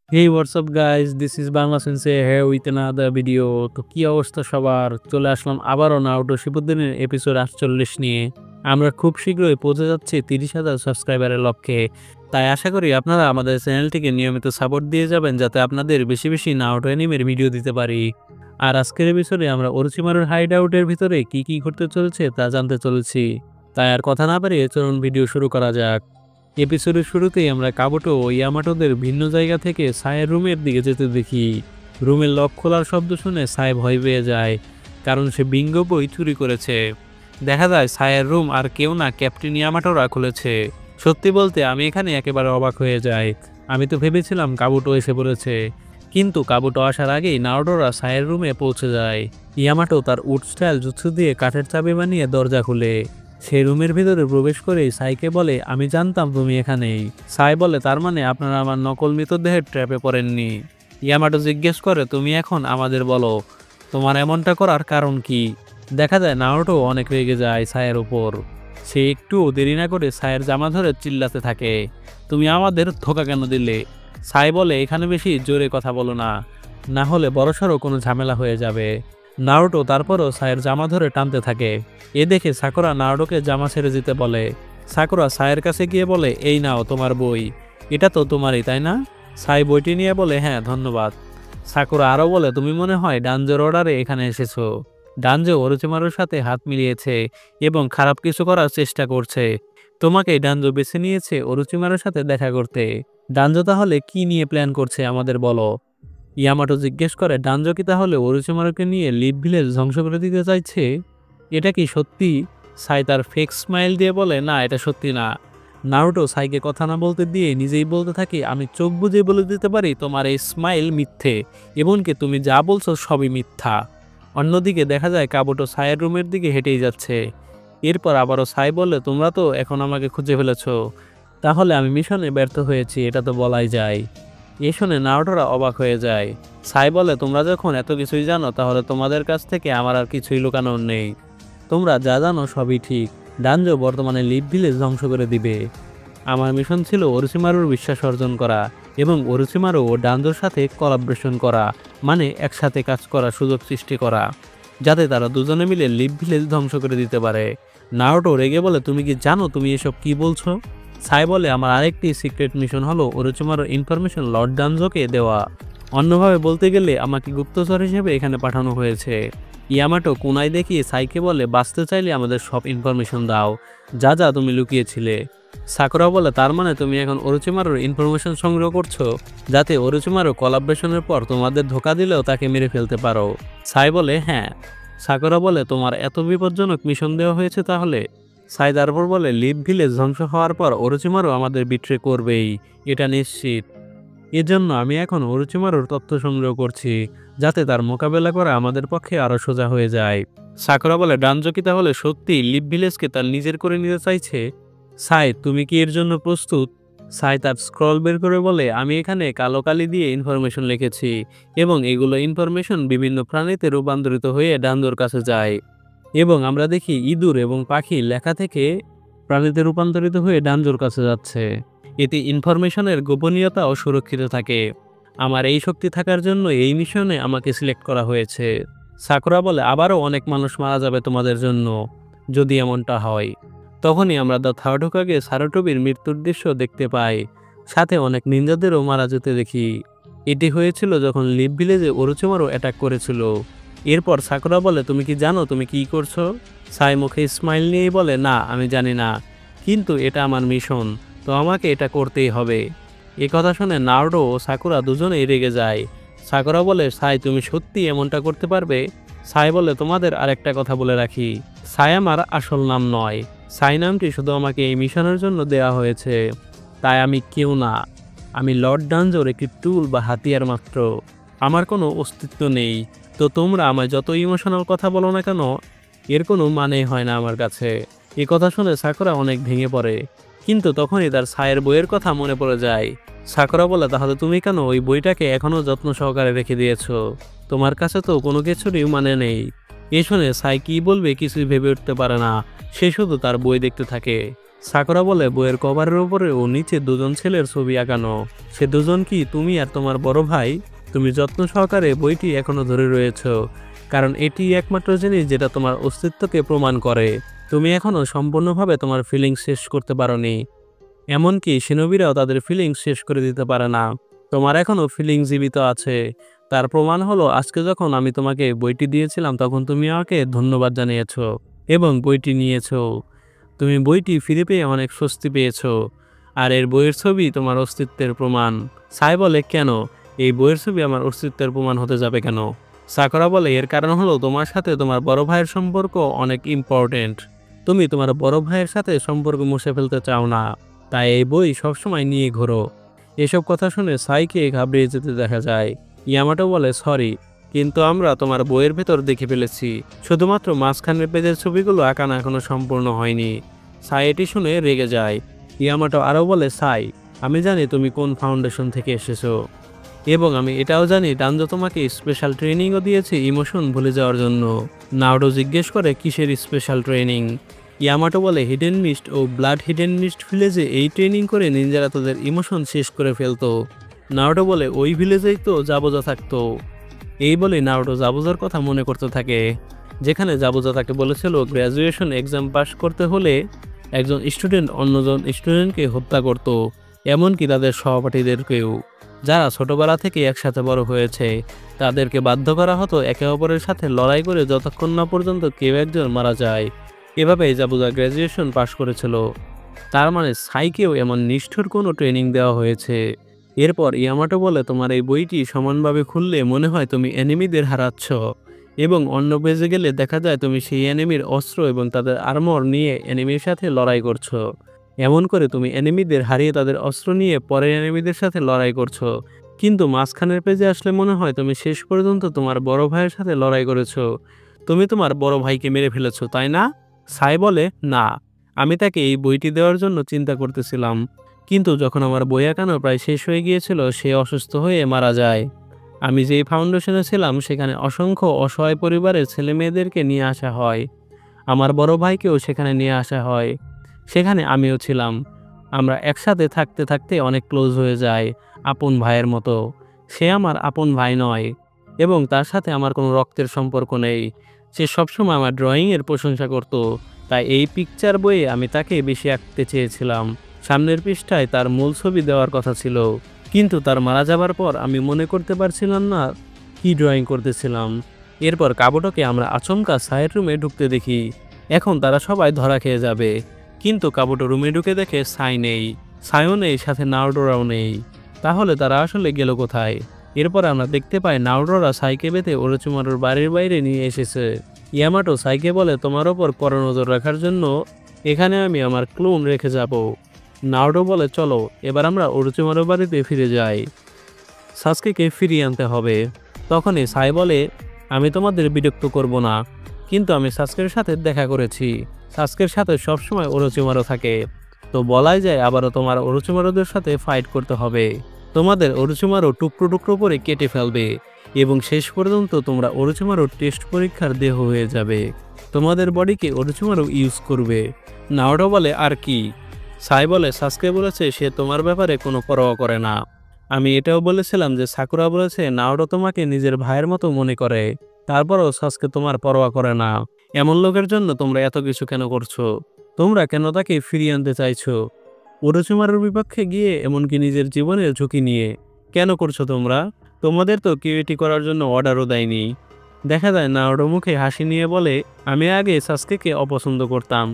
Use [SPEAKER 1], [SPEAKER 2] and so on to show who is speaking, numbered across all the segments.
[SPEAKER 1] Hey, what's up guys? This is Bangla Sensei here with another video. তো কি অবস্থা সবার? চলে আসলাম আবারও নারুটো শিপুদ্দেনের এপিসোড 48 নিয়ে। আমরা খুব শীঘ্রই পৌঁছে যাচ্ছি 30,000 সাবস্ক্রাইবারের লক্ষ্যে। তাই আশা করি আপনারা আমাদের চ্যানেলটিকে নিয়মিত সাপোর্ট দিয়ে যাবেন যাতে আপনাদের বেশি বেশি নারুটো অ্যানিমের ভিডিও দিতে পারি। আর আজকের এপিসোডে আমরা ওরোচিমারুর হাইড আউটের ভিতরে কি ঘটতে চলেছে তা জানতে চলেছি। তাই আর কথা না বাড়িয়ে চলুন ভিডিও শুরু করা যাক। এপিসোডের শুরুতেই আমরা কাবুটো ও ইয়ামাটোদের ভিন্ন জায়গা থেকে সায়ের রুমের দিকে যেতে দেখি। রুমের লক খোলার শব্দ শুনে সায় ভয় পেয়ে যায়, কারণ সে বিঙ্গো বই চুরি করেছে। দেখা যায় সায়ের রুম আর কেউ না, ক্যাপ্টেন ইয়ামাটোরা খুলেছে। সত্যি বলতে আমি এখানে একেবারে অবাক হয়ে যাই। আমি তো ভেবেছিলাম কাবুটো এসে পড়েছে, কিন্তু কাবুটো আসার আগেই নারুটোরা সায়ের রুমে পৌঁছে যায়। ইয়ামাটো তার উড স্টাইল জুৎসু দিয়ে কাঠের চাবি বানিয়ে দরজা খুলে সে রুমের ভিতরে প্রবেশ করেই সাইকে বলে, আমি জানতাম তুমি এখানেই। সাই বলে, তার মানে আপনারা আমার নকল মৃতদেহের ট্র্যাপে পড়েননি। ইয়ামাটো জিজ্ঞেস করে, তুমি এখন আমাদের বলো তোমার এমনটা করার কারণ কি। দেখা যায় নারুটো অনেক রেগে যায় সায়ের উপর। সে একটু দেরি না করে সায়ের জামা ধরে চিল্লাতে থাকে, তুমি আমাদের ধোঁকা কেন দিলে। সাই বলে, এখানে বেশি জোরে কথা বলো না, না হলে বড়সড় কোনো ঝামেলা হয়ে যাবে। নারুটো তারপরও সায়ের জামা ধরে টানতে থাকে। এ দেখে সাকুরা নারুটোকে জামা ছেড়ে দিতে বলে। সাকুরা সায়ের কাছে গিয়ে বলে, এই নাও তোমার বই, এটা তো তোমারই তাই না। সাই বইটি নিয়ে বলে, হ্যাঁ ধন্যবাদ। সাকুরা আরও বলে, তুমি মনে হয় ডানজোর অর্ডারে এখানে এসেছো। ডানজো ওরোচিমারুর সাথে হাত মিলিয়েছে এবং খারাপ কিছু করার চেষ্টা করছে। তোমাকে ডানজো বেছে নিয়েছে ওরোচিমারুর সাথে দেখা করতে। ডানজো তাহলে কি নিয়ে প্ল্যান করছে আমাদের বলো। ইয়ামাটো জিজ্ঞেস করে, ডানজো কি তাহলে ওরোচিমারুকে নিয়ে লিভ ভিলেজ ধ্বংস করে দিতে চাইছে? এটা কি সত্যি? সাই তার ফেক স্মাইল দিয়ে বলে, না এটা সত্যি না। নারুটো সাইকে কথা না বলতে দিয়ে নিজেই বলতে থাকে, আমি চোখ বুজে বলে দিতে পারি তোমার এই স্মাইল মিথ্যে, এমনকি তুমি যা বলছো সবই মিথ্যা। অন্যদিকে দেখা যায় কাবুটো সাইয়ের রুমের দিকে হেঁটেই যাচ্ছে। এরপর আবারও সাই বলে, তোমরা তো এখন আমাকে খুঁজে ফেলেছো, তাহলে আমি মিশনে ব্যর্থ হয়েছি এটা তো বলাই যায়। এ শুনে নারুটোরা অবাক হয়ে যায়। সাই বলে, তোমরা যখন এত কিছুই জানো তাহলে তোমাদের কাছ থেকে আমার আর কিছুই লুকানোর নেই। তোমরা যা জানো সবই ঠিক। ডানজো বর্তমানে লিভ ভিলেজ ধ্বংস করে দিবে। আমার মিশন ছিল ওরোচিমারুর বিশ্বাস অর্জন করা এবং ওরোচিমারু ও ডানজোর সাথে কোলাবরেশন করা, মানে একসাথে কাজ করার সুযোগ সৃষ্টি করা, যাতে তারা দুজনে মিলে লিভ ভিলেজ ধ্বংস করে দিতে পারে। নারুটো রেগে বলে, তুমি কি জানো তুমি এসব কি বলছো? সাই বলে, আমার আরেকটি সিক্রেট মিশন হলো ওরোচিমারুর ইনফরমেশন লর্ড ডানজোকে দেওয়া। অন্যভাবে বলতে গেলে আমাকে গুপ্তচর হিসেবে এখানে পাঠানো হয়েছে। ইয়ামাটো কোনায় দেখিয়ে সাইকে বলে, বাঁচতে চাইলে আমাদের সব ইনফরমেশন দাও, যা যা তুমি লুকিয়েছিলে। সাকুরা বলে, তার মানে তুমি এখন ওরোচিমারুর ইনফরমেশন সংগ্রহ করছো, যাতে ওরোচিমারু কোলাবরেশনের পর তোমাদের ধোকা দিলেও তাকে মেরে ফেলতে পারো। সাই বলে, হ্যাঁ। সাকুরা বলে, তোমার এত বিপজ্জনক মিশন দেওয়া হয়েছে তাহলে? সাই তারপর বলে, লিভ ভিলেজ ধ্বংস হওয়ার পর ওরোচিমারু আমাদের বিট্রে করবেই, এটা নিশ্চিত। এজন্য আমি এখন ওরোচিমারুর তথ্য সংগ্রহ করছি, যাতে তার মোকাবেলা করা আমাদের পক্ষে আরও সোজা হয়ে যায়। সাকুরা বলে, ডানজো কি তাহলে সত্যি লিভ ভিলেজকে তার নিজের করে নিতে চাইছে? সাই, তুমি কি এর জন্য প্রস্তুত? সাই তার স্ক্রল বের করে বলে, আমি এখানে কালো কালি দিয়ে ইনফরমেশন লিখেছি এবং এগুলো ইনফরমেশন বিভিন্ন প্রাণীতে রূপান্তরিত হয়ে ডানজোর কাছে যায়। এবং আমরা দেখি ইঁদুর এবং পাখি লেখা থেকে প্রাণীতে রূপান্তরিত হয়ে ডানজোর কাছে যাচ্ছে। এতে ইনফরমেশনের গোপনীয়তাও সুরক্ষিত থাকে। আমার এই শক্তি থাকার জন্য এই মিশনে আমাকে সিলেক্ট করা হয়েছে। সাকুরা বলে, আবারও অনেক মানুষ মারা যাবে তোমাদের জন্য যদি এমনটা হয়। তখনই আমরা দ্য থার্ড হোকাগে সারাটোবির মৃত্যুর দৃশ্য দেখতে পাই, সাথে অনেক নিনজাদেরও মারা যেতে দেখি। এটি হয়েছিল যখন লিভ ভিলেজে ওরোচিমারু অ্যাটাক করেছিল। এরপর সাকুরা বলে, তুমি কি জানো তুমি কি করছো? সাই মুখে স্মাইল নিয়েই বলে, না আমি জানি না, কিন্তু এটা আমার মিশন, তো আমাকে এটা করতেই হবে। এ কথা শুনে নারুটো ও সাকুরা দুজনেই রেগে যায়। সাকুরা বলে, সাই তুমি সত্যি এমনটা করতে পারবে? সাই বলে, তোমাদের আরেকটা কথা বলে রাখি, সাই আমার আসল নাম নয়। সাই নামটি শুধু আমাকে এই মিশনের জন্য দেওয়া হয়েছে, তাই আমি কেউ না। আমি লর্ড ডানজোর একটি টুল বা হাতিয়ার মাত্র, আমার কোনো অস্তিত্ব নেই। তো তোমরা আমায় যত ইমোশনাল কথা বলো না কেন, এর কোনো মানেই হয় না আমার কাছে। এ কথা শুনে সাকুরা অনেক ভেঙে পড়ে, কিন্তু তখনই তার সায়ের বইয়ের কথা মনে পড়ে যায়। সাকুরা বলে, তাহলে তুমি কেন ওই বইটাকে এখনও যত্ন সহকারে রেখে দিয়েছো? তোমার কাছে তো কোনো কিছুরই মানে নেই। এ শুনে সাই কী বলবে কিছুই ভেবে উঠতে পারে না, সে শুধু তার বই দেখতে থাকে। সাকুরা বলে বইয়ের কভারের উপরে ও নিচে দুজন ছেলের ছবি আঁকানো। সে দুজন কি তুমি আর তোমার বড় ভাই? তুমি যত্ন সহকারে বইটি এখনো ধরে রয়েছ, কারণ এটি একমাত্র জিনিস যেটা তোমার অস্তিত্বকে প্রমাণ করে। তুমি এখনো সম্পূর্ণভাবে তোমার ফিলিংস শেষ করতে পারোনি। এমনকি শিনোবিরাও তাদের ফিলিংস শেষ করে দিতে পারে না। তোমার এখনো ফিলিংস জীবিত আছে। তার প্রমাণ হলো আজকে যখন আমি তোমাকে বইটি দিয়েছিলাম তখন তুমি আমাকে ধন্যবাদ জানিয়েছো এবং বইটি নিয়েছো। তুমি বইটি ফিরে পেয়ে অনেক স্বস্তি পেয়েছো। আর এর বইয়ের ছবি তোমার অস্তিত্বের প্রমাণ। সাই বলে কেন? এই বইয়ের ছবি আমার অস্তিত্বের প্রমাণ হতে যাবে কেন? সাকুরা বলে এর কারণ হলো তোমার সাথে তোমার বড় ভাইয়ের সম্পর্ক অনেক ইম্পর্টেন্ট। তুমি তোমার বড় ভাইয়ের সাথে সম্পর্ক মুছে ফেলতে চাও না, তাই এই বই সবসময় নিয়ে ঘোরো। এসব কথা শুনে সাইকে ঘাবড়িয়ে যেতে দেখা যায়। ইয়ামাটো বলে সরি, কিন্তু আমরা তোমার বইয়ের ভেতর দেখে ফেলেছি। শুধুমাত্র মাঝখানের পেজের ছবিগুলো আঁকানো এখনো সম্পূর্ণ হয়নি। সাই এটি শুনে রেগে যায়। ইয়ামাটো আরও বলে সাই, আমি জানি তুমি কোন ফাউন্ডেশন থেকে এসেছো, এবং আমি এটাও জানি ডানজো তোমাকে স্পেশাল ট্রেনিংও দিয়েছে ইমোশন ভুলে যাওয়ার জন্য। নাওডো জিজ্ঞেস করে কিসের স্পেশাল ট্রেনিং? ইয়ামাটো বলে হিডেন মিস্ট ও ব্লাড হিডেন মিস্ট ভিলেজে এই ট্রেনিং করে নিনজারা তাদের ইমোশন শেষ করে ফেলতো। নাওডো বলে ওই ভিলেজেই তো জাবোজা থাকতো। এই বলে নাওডো জাবোজার কথা মনে করতে থাকে, যেখানে জাবোজা তাকে বলেছিল গ্র্যাজুয়েশন এক্সাম পাস করতে হলে একজন স্টুডেন্ট অন্যজন স্টুডেন্টকে হত্যা করত, এমনকি তাদের সহপাঠীদেরকেও, যারা ছোটবেলা থেকে একসাথে বড় হয়েছে। তাদেরকে বাধ্য করা হতো একে অপরের সাথে লড়াই করে যতক্ষণ না পর্যন্ত কেউ একজন মারা যায়। এভাবেই জাবোজা গ্র্যাজুয়েশন পাশ করেছিল। তার মানে সাইকেও এমন নিষ্ঠুর কোনো ট্রেনিং দেওয়া হয়েছে। এরপর ইয়ামাটো বলে তোমার এই বইটি সমানভাবে খুললে মনে হয় তুমি এনিমিদের হারাচ্ছ, এবং অন্য পেজে গেলে দেখা যায় তুমি সেই এনিমির অস্ত্র এবং তাদের আর্মর নিয়ে এনিমির সাথে লড়াই করছো। এমন করে তুমি এনিমিদের হারিয়ে তাদের অস্ত্র নিয়ে পরের এনিমিদের সাথে লড়াই করছো। কিন্তু মাঝখানের পেজে আসলে মনে হয় তুমি শেষ পর্যন্ত তোমার বড় ভাইয়ের সাথে লড়াই করেছো। তুমি তোমার বড় ভাইকে মেরে ফেলেছো, তাই না? সাই বলে না, আমি তাকে এই বইটি দেওয়ার জন্য চিন্তা করতেছিলাম, কিন্তু যখন আমার বই আঁকানো প্রায় শেষ হয়ে গিয়েছিল সে অসুস্থ হয়ে মারা যায়। আমি যেই ফাউন্ডেশনে ছিলাম সেখানে অসংখ্য অসহায় পরিবারের ছেলে মেয়েদেরকে নিয়ে আসা হয়। আমার বড় ভাইকেও সেখানে নিয়ে আসা হয়। সেখানে আমিও ছিলাম। আমরা একসাথে থাকতে থাকতে অনেক ক্লোজ হয়ে যাই, আপন ভাইয়ের মতো। সে আমার আপন ভাই নয়, এবং তার সাথে আমার কোনো রক্তের সম্পর্ক নেই। সে সবসময় আমার ড্রয়িংয়ের প্রশংসা করত, তাই এই পিকচার বইয়ে আমি তাকে বেশি আঁকতে চেয়েছিলাম। সামনের পৃষ্ঠায় তার মূল ছবি দেওয়ার কথা ছিল, কিন্তু তার মারা যাবার পর আমি মনে করতে পারছিলাম না কি ড্রয়িং করতেছিলাম। এরপর কাবুটোকে আমরা আচমকা সাইড রুমে ঢুকতে দেখি। এখন তারা সবাই ধরা খেয়ে যাবে, কিন্তু কাবুটো রুমে ঢুকে দেখে সাই নেই, সাইও নেই, সাথে নাওডোরাও নেই। তাহলে তারা আসলে গেল কোথায়? এরপর আমরা দেখতে পাই নাওডোরা সাইকে বেঁধে ওরোচিমারুর বাড়ির বাইরে নিয়ে এসেছে। ইয়ামাটো সাইকে বলে তোমার ওপর কড়া নজর রাখার জন্য এখানে আমি আমার ক্লোন রেখে যাব। নাওডো বলে চলো এবার আমরা ওরোচিমারুর বাড়িতে ফিরে যাই, সাসকেকে ফিরিয়ে আনতে হবে। তখনই সাই বলে আমি তোমাদের বিরক্ত করব না, কিন্তু আমি সাসকের সাথে দেখা করেছি। সাসকের সাথে সবসময় ওরোচিমারু থাকে, তো বলাই যায় আবারও তোমার ওরোচিমারুদের সাথে ফাইট করতে হবে। তোমাদের ওরোচিমারু টুকরো টুকরো করে কেটে ফেলবে, এবং শেষ পর্যন্ত তোমরা ওরোচিমারুর টেস্ট পরীক্ষার দেহ হয়ে যাবে। তোমাদের বডিকে ওরোচিমারু ইউজ করবে। নাওডো বলে আর কি? সাই বলে সাসকে বলেছে সে তোমার ব্যাপারে কোনো পরোয়া করে না। আমি এটাও বলেছিলাম যে সাকুরা বলেছে নাওডো তোমাকে নিজের ভাইয়ের মতো মনে করে, তারপরও সাসকে তোমার পরোয়া করে না। এমন লোকের জন্য তোমরা এত কিছু কেন করছো? তোমরা কেন তাকে ফিরিয়ে আনতে চাইছো? ওরোচিমারুর বিপক্ষে গিয়ে, এমনকি নিজের জীবনের ঝুঁকি নিয়ে কেন করছো তোমরা? তোমাদের তো কেউ এটি করার জন্য অর্ডারও দেয়নি। দেখা যায় নাওডো মুখে হাসি নিয়ে বলে আমি আগে সাসকেকে অপছন্দ করতাম।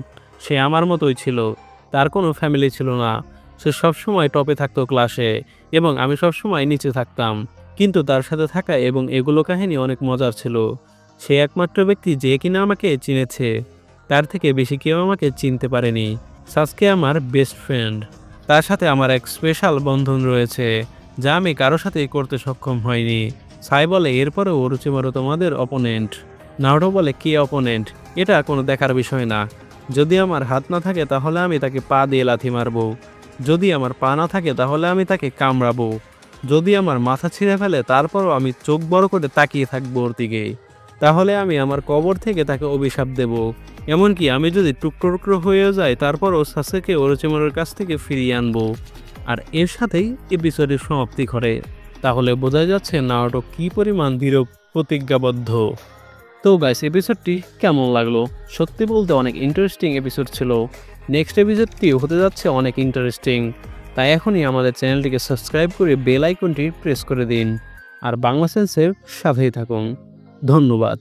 [SPEAKER 1] সে আমার মতোই ছিল, তার কোনো ফ্যামিলি ছিল না। সে সবসময় টপে থাকতো ক্লাসে, এবং আমি সবসময় নিচে থাকতাম। কিন্তু তার সাথে থাকা এবং এগুলো কাহিনী অনেক মজার ছিল। সে একমাত্র ব্যক্তি যে কিনা আমাকে চিনেছে, তার থেকে বেশি কেউ আমাকে চিনতে পারেনি। সাসকে আমার বেস্ট ফ্রেন্ড, তার সাথে আমার এক স্পেশাল বন্ধন রয়েছে যা আমি কারো সাথেই করতে সক্ষম হয়নি। সাই বলে এরপরেও ওরোচিমারু তোমাদের অপোনেন্ট। নাওডো বলে কে অপোনেন্ট? এটা কোনো দেখার বিষয় না। যদি আমার হাত না থাকে তাহলে আমি তাকে পা দিয়ে লাথি মারবো, যদি আমার পা না থাকে তাহলে আমি তাকে কামড়াবো, যদি আমার মাথা ছিঁড়ে ফেলে তারপরও আমি চোখ বড় করে তাকিয়ে থাকবো ওর দিকে, তাহলে আমি আমার কবর থেকে তাকে অভিশাপ দেব। এমনকি আমি যদি টুকরো টুকরো হয়ে যাই তারপরও সাসেকে ওরোচিমারুর কাছ থেকে ফিরিয়ে আনবো। আর এর সাথেই এপিসোডের সমাপ্তি ঘটে। তাহলে বোঝা যাচ্ছে নারুটো কি পরিমাণ দৃঢ় প্রতিজ্ঞাবদ্ধ। তো গাইস, এপিসোডটি কেমন লাগলো? সত্যি বলতে অনেক ইন্টারেস্টিং এপিসোড ছিল। নেক্সট এপিসোডটি হতে যাচ্ছে অনেক ইন্টারেস্টিং। তাই এখনই আমাদের চ্যানেলটিকে সাবস্ক্রাইব করে বেল আইকনটি প্রেস করে দিন। আর বাংলা সেন্সের সাথেই থাকুন। ধন্যবাদ।